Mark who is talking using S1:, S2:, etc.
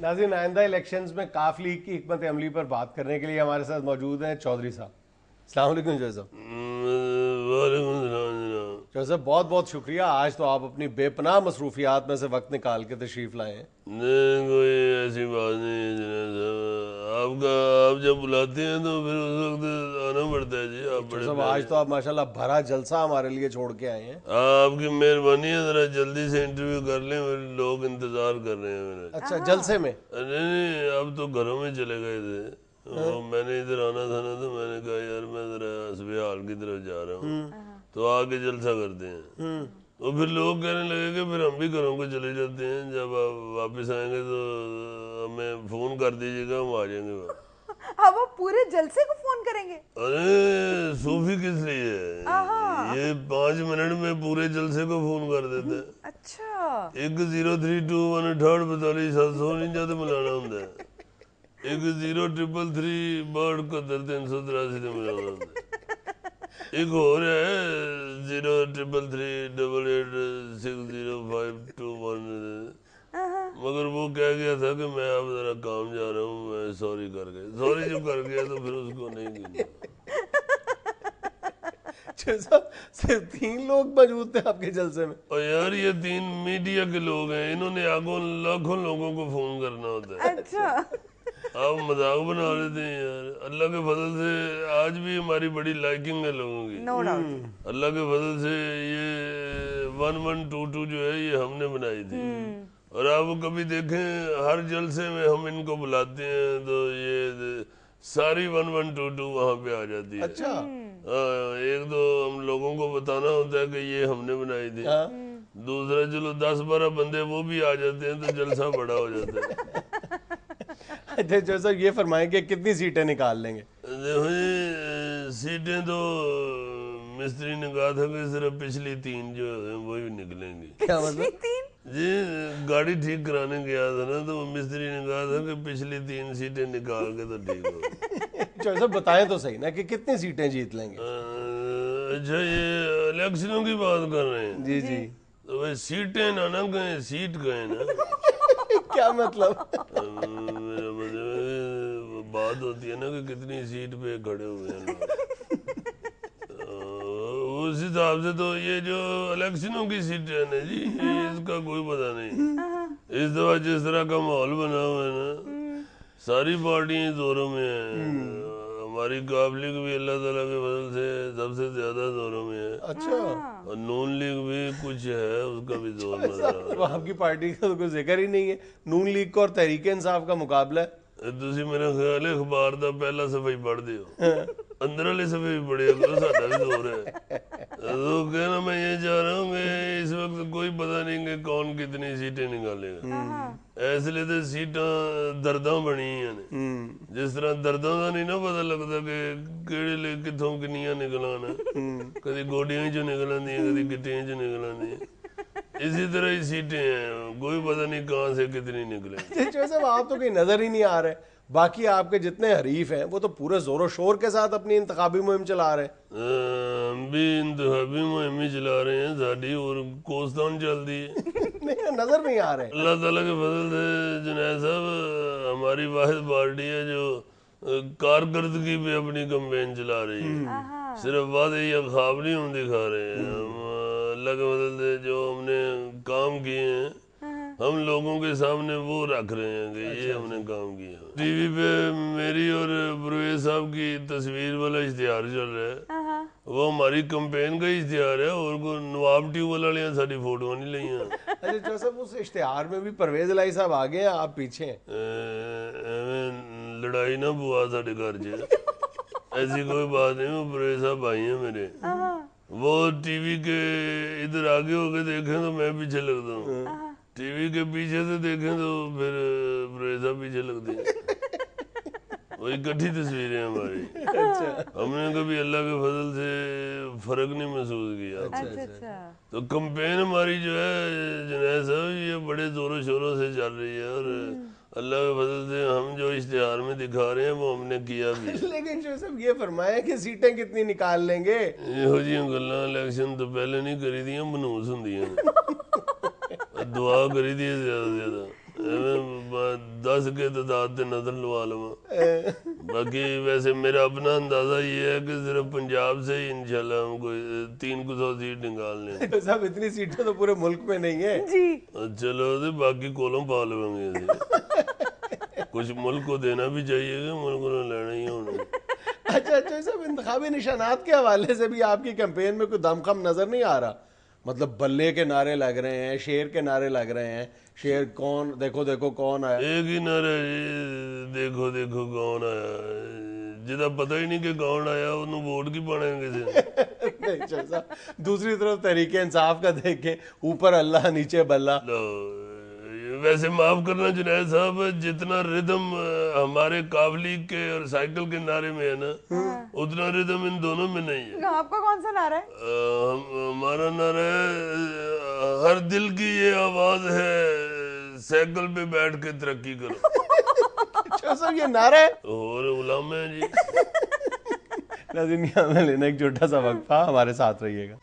S1: नाज़रीन, आइंदा इलेक्शंस में काफ लीग की हिकमत अमली पर बात करने के लिए हमारे साथ मौजूद हैं चौधरी साहब। अस्सलाम वालेकुम चौधरी साहब। चौधरी साहब, बहुत बहुत शुक्रिया, आज तो आप अपनी बेपनाह मसरूफियात में से वक्त निकाल के तशरीफ लाए हैं।
S2: नहीं, कोई ऐसी बात नहीं है जनाब साहब, आप जब बुलाते हैं तो फिर उस वक्त आना पड़ता है जी। आप बड़े
S1: साहब, आज तो आप माशाल्लाह भरा जलसा हमारे लिए छोड़ के आए हैं।
S2: आपकी मेहरबानी है, जरा जल्दी से इंटरव्यू कर लें, मेरे लोग इंतजार कर रहे हैं मेरा।
S1: अच्छा, जलसे में?
S2: नहीं, अब तो घरों में चले गए थे, वो मैंने इधर आना था ना, तो मैंने कहा यार मैं जरा हस्बे हाल की तरफ जा रहा हूँ, तो आके जलसा करते हैं। तो फिर लोग कहने लगे कि फिर हम भी घरों को चले जाते हैं, जब आप वापस आएंगे तो हमें फोन कर दीजिएगा, हम आ जाएंगे।
S3: अब आप पूरे जलसे को फोन करेंगे?
S2: अरे सूफी किस लिए है, ये 5 मिनट में पूरे जलसे को फोन कर देते हैं।
S3: अच्छा,
S2: 1032184700 नहीं जाते मिलाना होता है, 103333 बर्ड को 383 से मिलाना होता है। एक और है 0333886052 मगर वो कह गया था कि मैं अब जरा काम जा रहा हूँ, मैं सॉरी कर गया, सॉरी जब कर गया तो फिर उसको नहीं गिना।
S1: सिर्फ 3 लोग मौजूद थे आपके जलसे में?
S2: और यार ये 3 मीडिया के लोग हैं, इन्होंने आगों लाखों लोगों को फोन करना होता है।
S3: अच्छा,
S2: आप मजाक बना लेते हैं यार, अल्लाह के फजल से आज भी हमारी बड़ी लाइकिंग है लोगों की।
S3: No doubt.
S2: अल्लाह के फजल से ये 1122 जो है ये हमने बनाई थी, और आप कभी देखें हर जलसे में हम इनको बुलाते हैं तो ये सारी 1122 वहाँ पे आ जाती है।
S1: अच्छा,
S2: एक तो हम लोगों को बताना होता है कि ये हमने बनाई थी, दूसरा चलो 10-12 बंदे वो भी आ जाते हैं तो जलसा बड़ा हो जाता है।
S1: अच्छा जो साहब, ये फरमाएं कि कितनी सीटें निकाल लेंगे?
S2: देखो जी, सीटें तो मिस्त्री ने कहा था कि सिर्फ पिछली 3 जो है वही निकलेंगी।
S1: क्या मतलब?
S2: जी, गाड़ी ठीक कराने गया था ना, तो मिस्त्री ने कहा था कि पिछली 3 सीटें निकाल के तो ठीक हो।
S1: चौधरी साहब, बताएं तो सही ना कि कितनी सीटें जीत लेंगे?
S2: अच्छा, ये इलेक्शनों की बात कर रहे हैं?
S1: जी जी।
S2: तो भाई सीटें ना कहें, सीट कहें ना।
S1: क्या मतलब?
S2: मेरा मतलब बात होती है ना कि कितनी सीट पे खड़े हुए हैं लोग। उस हिसाब से तो ये जो इलेक्शनों की सीटें है ना जी, इसका कोई पता नहीं। इस दफा जिस तरह का माहौल बना हुआ है ना, सारी पार्टियां जोरों में है, हमारी काफ लीग भी अल्लाह ताला के फजल से सबसे ज्यादा जोरों में है।
S1: अच्छा,
S2: और नून लीग भी कुछ है, उसका भी जोर नजर आ रहा है।
S1: आपकी पार्टी का तो कोई जिक्र ही नहीं है। नून लीग का और तहरीक इंसाफ का मुकाबला है।
S2: ਤੁਸੀਂ ਮੇਰਾ ਖਿਆਲ ਹੈ ਅਖਬਾਰ ਦਾ ਪਹਿਲਾ ਸਫਾ ਹੀ ਪੜ੍ਹਦੇ ਹੋ, अंदर वाले सफे भी पढ़े करो, साडा भी जोर है। तो कहना मैं ये चाह रहा हूँ कि इस वक्त कोई पता नहीं कि कौन कितनी सीटें निकालेगा। इसलिए तो सीटां दर्दां बनी ने, जिस तरह दर्दां का नहीं ना पता लगता कि केड़े कित्थों किन्नियां निकलान, कदी गोडियां चों निकल आंदियां, कदी गिट्टियां चों निकल आंदियां। इसी तरह ही सीटें हैं, कोई पता नहीं कहाँ से कितनी निकले।
S1: चौधरी साहब, आप तो कहीं नजर ही नहीं आ रहे। बाकी आपके जितने हरीफ हैं वो तो पूरे जोरों शोर के साथ अपनी इंतखाबी मुहिम चला रहे हैं।
S2: हम भी इंतखाबी मुहिम ही चला रहे हैं, साड़ी और कोस्तान चलती है।
S1: नहीं, नजर नहीं आ रहे।
S2: अल्लाह ताला के फजल से जुनैद साहब, हमारी वाहिद पार्टी है जो कारकर्दगी पे अपनी कैंपेन चला रही है, सिर्फ वादे या ख्वाब नहीं हम दिखा रहे हैं। हम अल्लाह के फजल से जो हमने काम किए हैं हम लोगों के सामने वो रख रहे हैं कि ये हमने काम किया। टीवी पे मेरी और परवेज साहब की तस्वीर वाला इश्तिहार चल रहा है, वो हमारी कैंपेन का इश्तिहार है, और कोई नवाब ट्यूबल वाले साडी फोटो नहीं लिया।
S1: अच्छा जो साहब, उस इश्तिहार में भी परवेज इलाही साहब आगे हैं, आप पीछे हैं।
S2: लड़ाई ना बुआ साडे घर च, ऐसी कोई बात नहीं। वो परवेज साहब भाई हैं मेरे, वो टीवी के इधर आगे होके देखें तो मैं पीछे लगता हूँ, टीवी के पीछे से देखें तो फिर परवेज साहब पीछे लगते हैं। वो इकट्ठी तस्वीरें हमारी।
S1: अच्छा,
S2: हमने कभी अल्लाह के फजल से फर्क नहीं महसूस किया।
S3: अच्छा।
S2: तो कैंपेन हमारी जो है जुनैद साहब, ये बड़े जोरों शोरों से चल रही है, और अल्लाह के फजल से हम जो इश्तिहार में दिखा रहे हैं वो हमने किया भी।
S1: लेकिन जो साहब ये फरमाए कि सीटें कितनी निकाल लेंगे?
S2: ਇਹੋ ਜਿਹੀਆਂ ਗੱਲਾਂ इलेक्शन तो पहले नहीं करी ਦੀਆਂ, मनूस ਹੁੰਦੀਆਂ ਨੇ। दुआ करी दी ज्यादा से ज्यादा। 10 کے تعداد تے نظر لوا لواں. باقی ویسے میرا اپنا اندازہ یہ ہے کہ صرف پنجاب سے ہی انشاءاللہ ہم کوئی 300 سیٹ نکال لیں.
S1: صاحب اتنی سیٹیں تو پورے ملک میں نہیں ہے.
S3: جی
S2: چلو تو باقی کولوں پا لوں گے. کچھ ملک کو دینا بھی چاہیے کہ ملک کو لینا ہی ہونا.
S1: اچھا صاحب انتخابی نشانات کے حوالے سے بھی آپ کی کیمپین میں کوئی دم خم نظر نہیں آ رہا؟ مطلب بلے کے نعرے لگ رہے ہیں, شیر کے نعرے لگ رہے ہیں. شیر کون, دیکھو دیکھو کون آیا.
S2: ایک ہی نعرہ جی, دیکھو دیکھو کون آیا. جدا پتہ ہی نہیں کہ کون آیا انہوں ووٹ کی پانا ہے کسی.
S1: اچھا صاحب دوسری طرف تحریک انصاف کا دیکھیں, اوپر اللہ نیچے بلہ.
S2: ویسے معاف کرنا جنید صاحب, جتنا ردم ہمارے قابلی کے اور سائیکل کے نعرے میں ہے نا, اتنا ردم ان دونوں میں نہیں ہے.
S3: آپ کا کون سا نعرہ ہے؟
S2: ہمارا نعرہ ہے ہر دل کی یہ آواز ہے, سائیکل پہ بیٹھ کے ترقی کرو.
S1: اچھا صاحب یہ نعرہ ہے.
S2: اور غلام ہے جی.
S1: ناظرین ہمیں لینا ایک چھوٹا سا وقفہ, ہمارے ساتھ رہیے گا.